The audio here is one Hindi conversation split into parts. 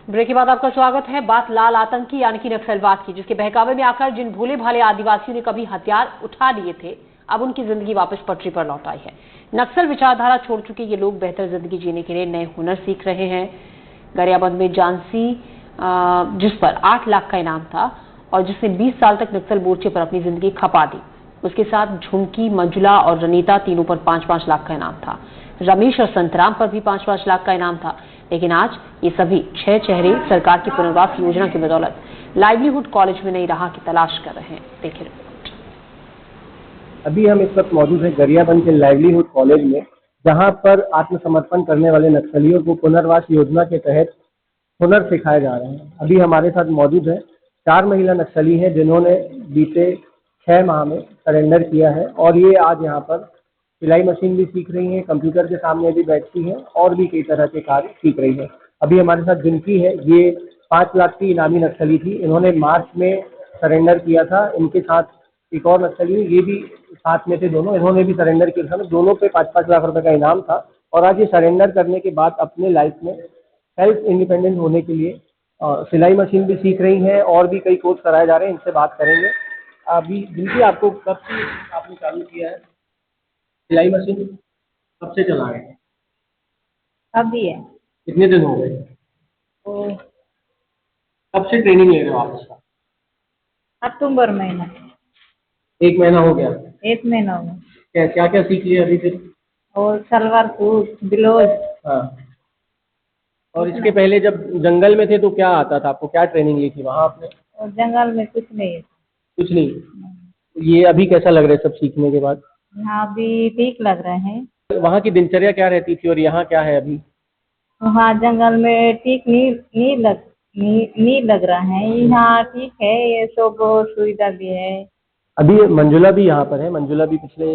ब्रेक के बाद आपका स्वागत है। बात लाल आतंकी यानी कि नक्सलवाद की, जिसके बहकावे में आकर जिन भोले भाले आदिवासियों ने कभी हथियार उठा लिए थे, अब उनकी जिंदगी वापस पटरी पर लौट आई है। नक्सल विचारधारा छोड़ चुके ये लोग बेहतर जिंदगी जीने के लिए नए हुनर सीख रहे हैं। गरियाबंद में झांसी, जिस पर 8 लाख का इनाम था और जिसने 20 साल तक नक्सल मोर्चे पर अपनी जिंदगी खपा दी, उसके साथ झुमकी, मंजुला और रनीता, तीनों पर 5-5 लाख का इनाम था। रमेश और संतराम पर भी 5-5 लाख का इनाम था। लेकिन आज ये सभी 6 चेहरे सरकार की पुनर्वास योजना की बदौलत लाइवलीहुड कॉलेज में नई राह की तलाश कर रहे हैं। देखिए रिपोर्ट। अभी हम इस वक्त मौजूद हैं गरियाबंद के लाइवलीहुड कॉलेज में, जहां पर आत्मसमर्पण करने वाले नक्सलियों को पुनर्वास योजना के तहत हुनर सिखाए जा रहे हैं। अभी हमारे साथ मौजूद है 4 महिला नक्सली हैं, जिन्होंने बीते 6 माह में सरेंडर किया है और ये आज यहाँ पर सिलाई मशीन भी सीख रही हैं, कंप्यूटर के सामने भी बैठती हैं और भी कई तरह के कार्य सीख रही हैं। अभी हमारे साथ जिनकी है, ये 5 लाख की इनामी नक्सली थी। इन्होंने मार्च में सरेंडर किया था। इनके साथ एक और नक्सली, ये भी साथ में थे दोनों, इन्होंने भी सरेंडर किया था। दोनों पे 5-5 लाख रुपए का इनाम था और आज ये सरेंडर करने के बाद अपने लाइफ में सेल्फ इंडिपेंडेंट होने के लिए सिलाई मशीन भी सीख रही हैं और भी कई कोर्स कराए जा रहे हैं। इनसे बात करेंगे। अभी जिनकी आपको कब से आपने चालू किया है सिलाई मशीन, कब से चला रहे हैं? अभी है। कितने दिन हो गए? तो कब से ट्रेनिंग ले रहे हो आप इसका? अक्टूबर महीना। 1 महीना हो गया? 1 महीना हो गया। क्या क्या क्या सीख लिया अभी फिर? और सलवार सूट, ब्लाउज। हाँ। और इसके पहले जब जंगल में थे तो क्या आता था आपको? क्या ट्रेनिंग ली थी वहाँ आपने? और जंगल में कुछ नहीं है। कुछ नहीं। ये अभी कैसा लग रहा है सब सीखने के बाद? यहाँ भी ठीक लग रहे हैं। वहाँ की दिनचर्या क्या रहती थी और यहाँ क्या है अभी? वहाँ जंगल में ठीक नहीं लग रहा है। यहाँ ठीक है, ये सब सुविधा भी है। अभी मंजुला भी यहाँ पर है। मंजुला भी पिछले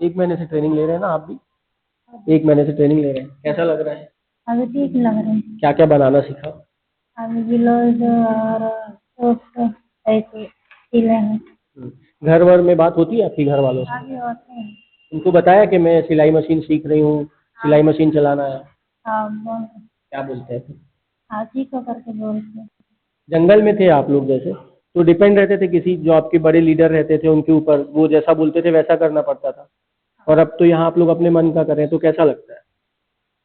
एक महीने से ट्रेनिंग ले रहे हैं ना? आप भी 1 महीने से ट्रेनिंग ले रहे हैं। कैसा लग रहा है? अभी ठीक लग रहा है। क्या क्या बनाना सीखा? अभी ब्लाउज और सूट ऐसे सिले हैं। घर वर में बात होती है आपकी घर वालों से? आगे होते हैं। उनको बताया कि मैं सिलाई मशीन सीख रही हूँ, सिलाई मशीन चलाना है? हाँ, क्या बोलते हैं? हाँ ठीक हो करके बोलते हैं। जंगल में थे आप लोग जैसे, तो डिपेंड रहते थे किसी जो आपके बड़े लीडर रहते थे उनके ऊपर, वो जैसा बोलते थे वैसा करना पड़ता था। और अब तो यहाँ आप लोग अपने मन का करें तो कैसा लगता है?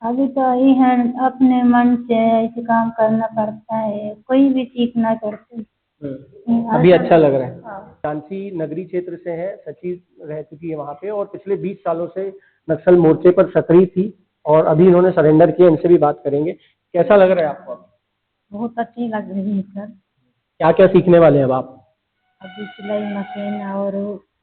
अभी तो यही है, अपने मन से ऐसे काम करना पड़ता है, कोई भी सीखना करते। अभी अच्छा लग रहा है। झांसी नगरी क्षेत्र से है, सचिव रह चुकी है वहाँ पे और पिछले 20 सालों से नक्सल मोर्चे पर सक्रिय थी और अभी इन्होंने सरेंडर किया। इनसे भी बात करेंगे। कैसा लग रहा है आपको? बहुत अच्छी लग रही है सर। क्या क्या सीखने वाले हैं अब आप? अभी सिलाई मशीन और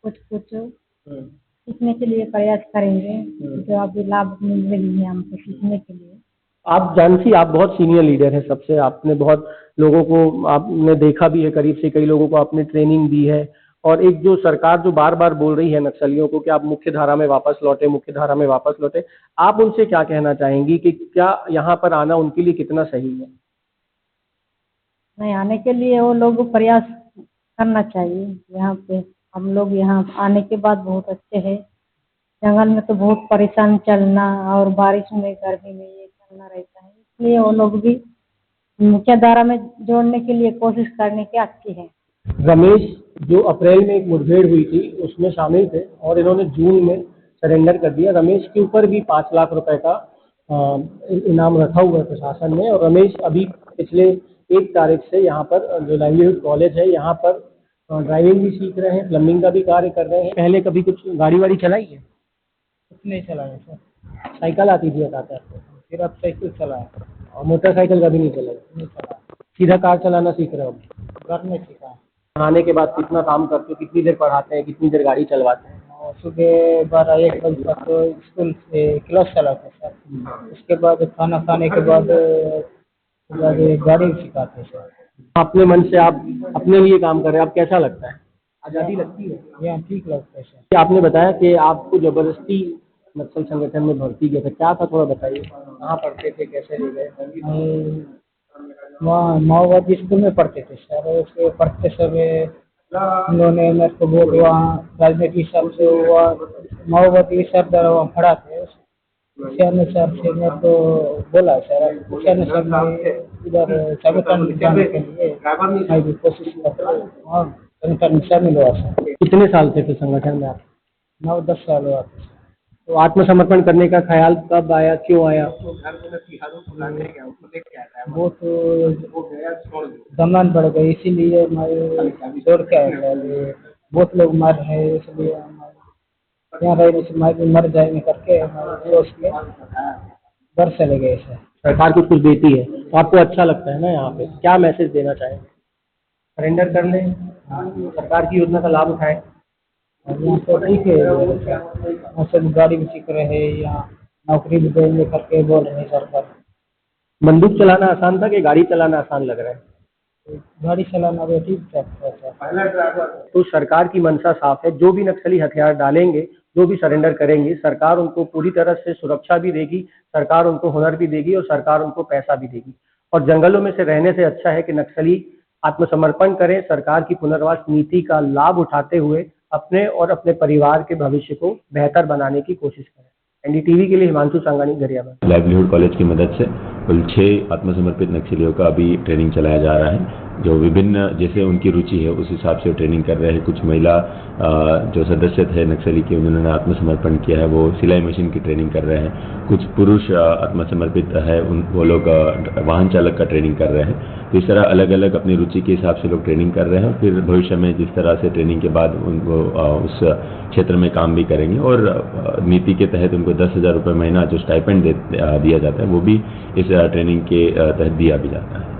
कुछ सीखने के लिए प्रयास करेंगे, जो अभी लाभ मिल रही है हमको सीखने के लिए। आप झांसी, आप बहुत सीनियर लीडर हैं सबसे, आपने बहुत लोगों को आपने देखा भी है करीब से, कई लोगों को आपने ट्रेनिंग दी है और एक जो सरकार जो बार बार बोल रही है नक्सलियों को कि आप मुख्य धारा में वापस लौटे, मुख्य धारा में वापस लौटे, आप उनसे क्या कहना चाहेंगी कि क्या यहाँ पर आना उनके लिए कितना सही है? नहीं, आने के लिए वो लोग प्रयास करना चाहिए। यहाँ पे हम लोग यहाँ आने के बाद बहुत अच्छे हैं। जंगल में तो बहुत परेशान चलना और बारिश में, गर्मी में ये चलना रहता है, इसलिए वो लोग भी मुख्य धारा में जोड़ने के लिए कोशिश करने के अच्छे हैं। रमेश जो अप्रैल में एक मुठभेड़ हुई थी उसमें शामिल थे और इन्होंने जून में सरेंडर कर दिया। रमेश के ऊपर भी 5 लाख रुपए का इनाम रखा हुआ है प्रशासन ने और रमेश अभी पिछले 1 तारीख से यहाँ पर जो लाइवलीहुड कॉलेज है यहाँ पर ड्राइविंग भी सीख रहे हैं, प्लम्बिंग का भी कार्य कर रहे हैं। पहले कभी कुछ गाड़ी वाड़ी चलाई है? कुछ नहीं चलाया सर। साइकिल आती थी बताते आपको? फिर अब साइकिल चलाया और मोटरसाइकिल कभी नहीं चलाई? नहीं चला। सीधा कार चलाना सीख रहे हो? घर में सीखा। आने के बाद कितना काम करते हो? कितनी देर पढ़ाते हैं, कितनी देर गाड़ी चलवाते हैं? और सुबह 12-1 बजे तक तो स्कूल से क्लास चलाते सर। उसके बाद खाना खाने के बाद गाड़ी सिखाते सर। अपने मन से आप अपने लिए काम कर रहे हैं, आप कैसा लगता है? आज़ादी लगती है? यहाँ ठीक लगता है सर। आपने बताया कि आपको जबरदस्ती नक्सल संगठन में भर्ती किया था, क्या था थोड़ा बताइए? कहाँ पढ़ते थे, कैसे ले गए? वहाँ माओवादी स्कूल में पढ़ते थे सर। उसके पढ़ते समय उन्होंने मेरे को बोल, वहाँ राजनीति हिसाब से हुआ माओवादी सरदार वहाँ पढ़ा थे, उस अनुसार से मेरे को बोला सर। उस अनुसार इधर संगठन में जाने के लिए मैं भी कोशिश करता हूँ और संगठन में शामिल हुआ सर। कितने साल से थे संगठन में आप? 9-10 साल हुआ था। तो आत्मसमर्पण करने का ख्याल कब आया, क्यों आया? वो तो दमन बढ़ गई इसीलिए मैं दौड़ के आया था। बहुत लोग मर रहे हैं इसलिए यहाँ रहने से मैं भी मर जाएंगे करके मैं सोच के घर चले गए सर। सरकार कुछ देती है तो आपको अच्छा लगता है ना? यहाँ पे क्या मैसेज देना चाहेंगे? सरेंडर कर लें, सरकार की योजना का लाभ उठाएं। और यहाँ तो ठीक है, यहाँ से गाड़ी भी सीख रहे हैं, यहाँ नौकरी भी देंगे करके बोल रहे हैं सरकार। बंदूक चलाना आसान था कि गाड़ी चलाना आसान लग रहा है? गाड़ी चलाना भी ठीक ठाक था सर। तो सरकार की मंशा साफ है, जो भी नक्सली हथियार डालेंगे, जो भी सरेंडर करेंगे, सरकार उनको पूरी तरह से सुरक्षा भी देगी, सरकार उनको हुनर भी देगी और सरकार उनको पैसा भी देगी। और जंगलों में से रहने से अच्छा है कि नक्सली आत्मसमर्पण करें, सरकार की पुनर्वास नीति का लाभ उठाते हुए अपने और अपने परिवार के भविष्य को बेहतर बनाने की कोशिश करें। एनडीटीवी के लिए हिमांशु सांगानी, गरियाबंद। लाइवलीहुड कॉलेज की मदद से कुल 6 आत्मसमर्पित नक्सलियों का अभी ट्रेनिंग चलाया जा रहा है, जो विभिन्न जैसे उनकी रुचि है उस हिसाब से ट्रेनिंग कर रहे हैं। कुछ महिला जो सदस्य थे नक्सली के, उन्होंने आत्मसमर्पण किया है, वो सिलाई मशीन की ट्रेनिंग कर रहे हैं। कुछ पुरुष आत्मसमर्पित है, वो लोग वाहन चालक का ट्रेनिंग कर रहे हैं। तो इस तरह अलग अलग अपनी रुचि के हिसाब से लोग ट्रेनिंग कर रहे हैं। फिर भविष्य में जिस तरह से ट्रेनिंग के बाद उनको उस क्षेत्र में काम भी करेंगे और नीति के तहत उनको 10,000 रुपये महीना जो स्टाइपेंड दिया जाता है वो भी इस ट्रेनिंग के तहत दिया भी जाता है।